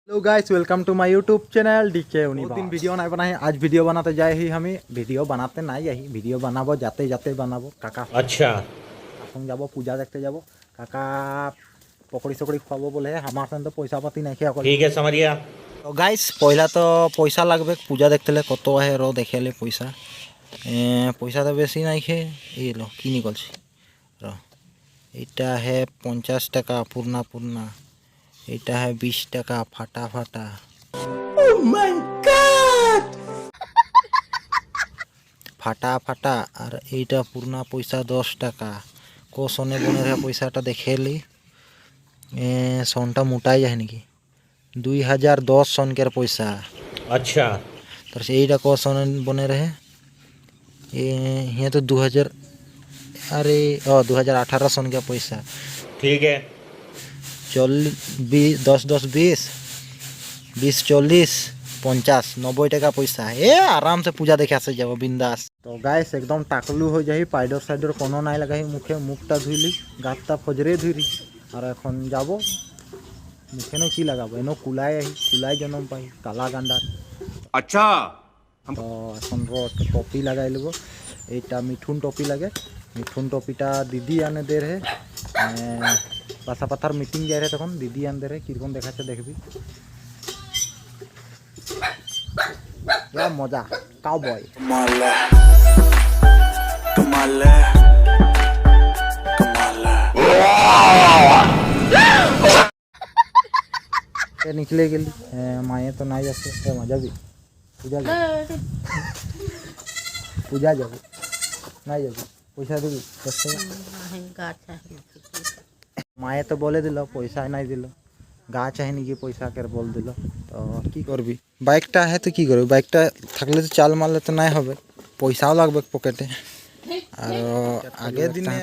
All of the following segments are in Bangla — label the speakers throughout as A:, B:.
A: Hello guys, welcome to my YouTube channel डीके उनी। दिन वीडियो नहीं बनाए, आज वीडियो बनाते जाए ही हमें वीडियो बनाते ना यही वीडियो बनाबो जाते जाते बनाबो काका। अच्छा संग जाबो पूजा देखते जाबो काका पकड़ी सकड़ी खुआबो बोले हमार सन तो पैसा पाती नहीं है। ठीक है समझ गया। तो गाइस पहला तो पैसा लगबे पूजा देखते कत है रो देखे पैसा पैसा तो बेसि नहीं है ये लो किनी गलছি रो এটা है 50 টাকা पूर्णा पूर्णा এটা है 20 টাকা ফাটা ফাটা। Oh my God! ফাটা ফাটা আর এইটা পুরনা পয়সা 10 টাকা কো সনে বনের পয়সাটা দেখেলি সনটা মোটাই যায় নাকি 2010 সনকের পয়সা। আচ্ছা তার এইটা কো সনে বনে রহে ये तो 2000 अरे 2018 सन का पैसा। ठीक है 10 10 20 20 40 50 90 টাকা পয়সা आराम से पूजा देखे आसे যাব बिंदास। तो गाइस एकदम टाकलू हो जाही पाउडर साइडर कोनो নাই লাগাই মুখে মুখটা ধুইলি গাতটা ফজরে ধুইলি আর এখন যাব মুখে নো কি লাগাবো এনো কুলাই আহি কুলাই জনম পাই কালা গান্ডার। আচ্ছা তো এখন টপি লাগাই লব এইটা মিঠুন টপি লাগে মিঠুন টপিটা দিদি আনে দে রে পাশা পাথার মিটিং যায় রে তখন দিদি আন দে রে কিরকম দেখাচ্ছে দেখবি क्या मजा काउबॉय कमाल कमाल निकले गेली माये तो नहीं जाते मजा भी पूजा पूजा जाबी नहीं जाबी पैसा देबी माये तो बोले दिल पैसा नहीं दिल গা চাই নাকি পয়সা কের বল দিল তো কি করবি বাইকটা है তো কি করবি বাইকটা থাকলে তো চাল মারলে তো নাই হবে পয়সাও লাগবে পকেটে আর আগের দিনে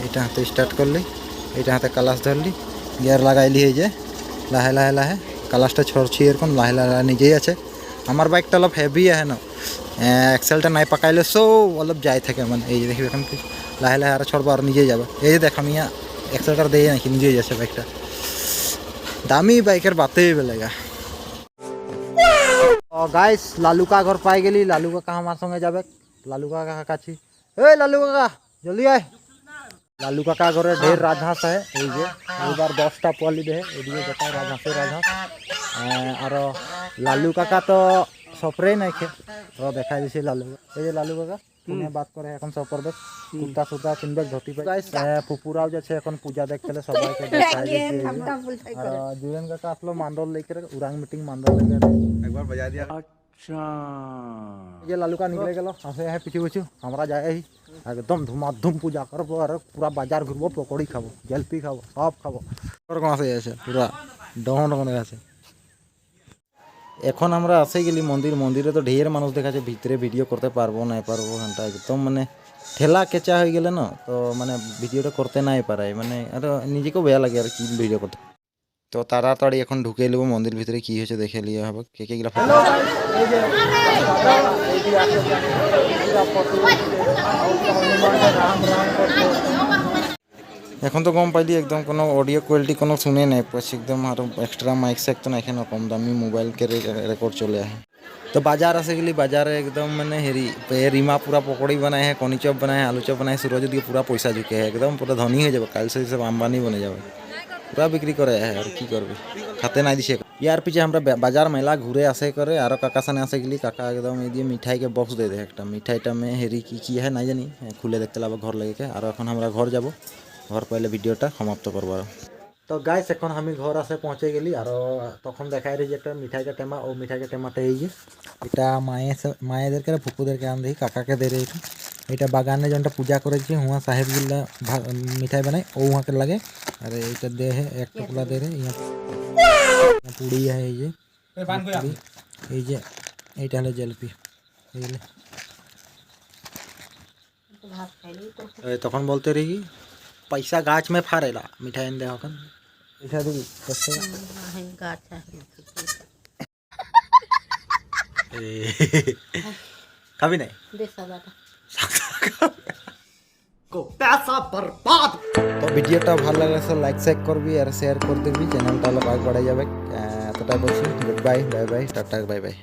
A: এটা হাতে স্টার্ট করলি এটা হাতে ক্লাচ ধরলি গিয়ার লাগাইলি এই যে লাহে লাহে লাহে ক্লাচটা ছড়ছি এরকম লাহে লাহে নিজেই আছে আমার বাইকটা অলপ হেভি है না এক্সেলটা নাই পাকাইলে সব অলপ যাই থাকে মানে এই যে দেখবি এখন লাহে লাহে আর ছড়বা আর নিজেই যাবে এই যে দেখ আমি এক্সেলটার দিয়ে নাকি নিজেই যাচ্ছে বাইকটা दामी बाइकर बातें ही बेलेगा। गाइस लालू का घर पाई गेली लालू का हमार संगे जाबे लालू का काची ए लालू का जल्दी आए लालू का घरे ढेर राजहांस है এই যে এবার 10টা পলি দেহে এদিকে যেটা রাজহাঁসের রাজহাঁস আর লালু কাকা তো সফরে নাই খে র দেখাই দিছি লালু এই যে লালু কাকা তুমি বাত করে এখন সফর বেশ কুর্তা সুতা কিনবে ধুতি পাই গাইস ফুপুরাও যাচ্ছে এখন পূজা দেখতে সবাইকে দেখাই দিছি আর জুরেন কাকা আসলো মান্ডল लेके उड़ांग मीटिंग मांडल लेके एक बार बजा दिया। अच्छा ये लालू का निकले गेलो आसे है पिछु पिछु हमरा जाए ही एकदम धुमाधुम पूजा करबो और पूरा बाजार घुरबो पकौड़ी खाबो जलपी खाबो सब खाबो और कहां से আছে পুরা ডন ডন আছে। এখন আমরা আসে গেলি মন্দির মন্দিরে তো ঢের মানুষ দেখাচ্ছে ভিতরে ভিডিও করতে পারবো না পারবো ঘন্টা একদম মানে ঠেলা কেচা হয়ে গেলে না তো মানে ভিডিওটা করতে নাই পারাই মানে আর নিজেকেও বেয়া লাগে আর কি ভিডিও করতে তো তাড়াতাড়ি এখন ঢুকে নেবো মন্দির ভিতরে কি হয়েছে দেখে লিয়া হবে কে কে গেলা এখন তো কম পাইলি একদম কোনো অডিও কোয়ালিটি কোনো শুনে নাই પછી একদম আর এক্সট্রা মাইক সেক তো এখানে কম দামি মোবাইল के रिकॉर्ड चले है। तो बाजार आसे गेली बाजार एकदम मैंने हेरी रीमा पूरा पकौड़ी बनाए हैं कनी चप बनाए हैं आलू चप बनाए सूरज दिए पूरा पैसा झुके है एकदम पूरा धनी हो जाए कल से सब अंबानी बने जाए पूरा बिक्री करे है और की करबे खाते ना दिसे यार पीछे हमरा बाजार मेला घूरे आसे करे और काका साने आसे गेली काका एकदम ये दिए मिठाई के बॉक्स दे दे एक मिठाईटा में हेरी की है ना जानी खुले देखते लाब घर लेके और এখন আমরা घर যাব घर पहले भिडियोटा समाप्त करब। तो गाइस এখন আমি ঘর আসে পৌঁছে গেলি আর তখন দেখাই রে যে একটা মিঠাইটা টেমা ও মিঠাইটা টেমাটা এই যে এটা মায়েদেরকে ফুপুদেরকে আন দেই কাকাকে দে রে এটা বাগানে যেটা পূজা করেছি হুয়া সাহেব গুলা মিঠাই বানাই ও হুয়াকে লাগে আর এটা দে है एक टुकड़ा दे रे यहाँ पूड़ी है এই যে এইটা হলো জলপি এইলে তখন বলতে রে কি पैसा गाछ में फारेला मिठाई दे हकन पैसा देबी पैसा नहीं गाछ है कभी नहीं दे सदा তো ভিডিওটা ভালো লাগলে সব লাইক শেয়ার করবি আর শেয়ার করে দিবি, চ্যানেলটা হলে আগ বাড়া যাবে। এতটাই বলছি, good bye, bye bye, tata, bye bye.